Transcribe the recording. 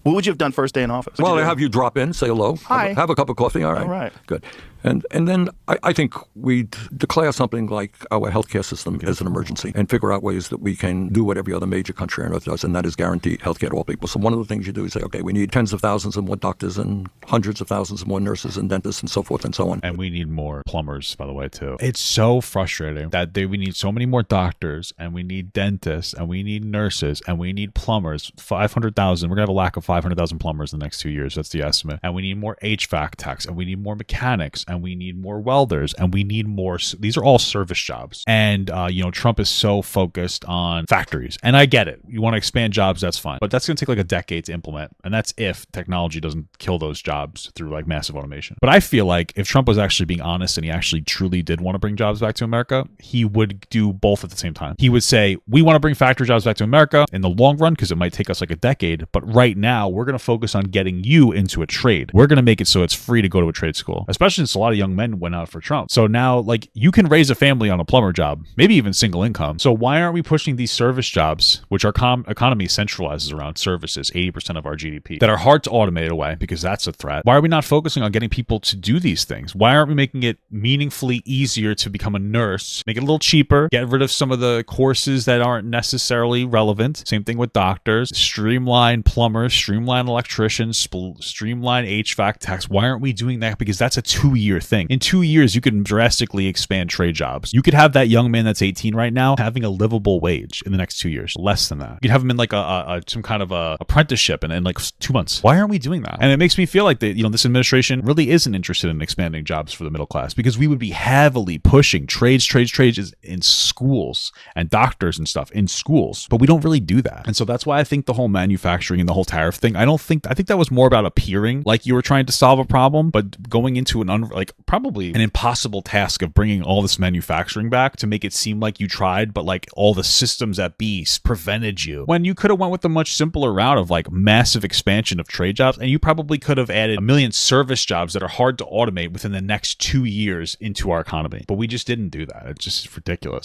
What would you have done first day in office? Well, I have you drop in, say hello, Hi. have a cup of coffee. All right. All right. Good. And then I think we declare something like our healthcare system as an emergency and figure out ways that we can do what every other major country on earth does, and that is guarantee healthcare to all people. So one of the things you do is say, okay, we need tens of thousands of more doctors and hundreds of thousands of more nurses and dentists and so forth and so on. And we need more plumbers, by the way, too. It's so frustrating that we need so many more doctors, and we need dentists, and we need nurses, and we need plumbers. 500,000. We're going to have a lack of 500,000 plumbers in the next 2 years. That's the estimate. And we need more HVAC techs, and we need more mechanics, and we need more welders, and we need more. These are all service jobs. And, Trump is so focused on factories. And I get it. You want to expand jobs, that's fine. But that's going to take like a decade to implement. And that's if technology doesn't kill those jobs through like massive automation. But I feel like if Trump was actually being honest and he actually truly did want to bring jobs back to America, he would do both at the same time. He would say, we want to bring factory jobs back to America in the long run because it might take us like a decade. But right now, we're going to focus on getting you into a trade. We're going to make it so it's free to go to a trade school, especially since a lot of young men went out for Trump. So now, like, you can raise a family on a plumber job, maybe even single income. So why aren't we pushing these service jobs, which our economy centralizes around services, 80% of our GDP, that are hard to automate away because that's a threat? Why are we not focusing on getting people to do these things? Why aren't we making it meaningfully easier to become a nurse, make it a little cheaper, get rid of some of the courses that aren't necessarily relevant? Same thing with doctors, streamline plumbers, streamline electricians, streamline HVAC techs. Why aren't we doing that? Because that's a 2-year thing. In 2 years, you can drastically expand trade jobs. You could have that young man that's 18 right now having a livable wage in the next 2 years, less than that. You'd have him in like some kind of a apprenticeship in like 2 months. Why aren't we doing that? And it makes me feel like this administration really isn't interested in expanding jobs for the middle class, because we would be heavily pushing trades in schools and doctors and stuff in schools, but we don't really do that. And so that's why I think the whole manufacturing and the whole tariff thing, I think that was more about appearing like you were trying to solve a problem, but going into probably an impossible task of bringing all this manufacturing back to make it seem like you tried, but like all the systems at Beast prevented you, when you could have went with a much simpler route of like massive expansion of trade jobs, and you probably could have added 1 million service jobs that are hard to automate within the next 2 years into our economy. But we just didn't do that. It's just ridiculous.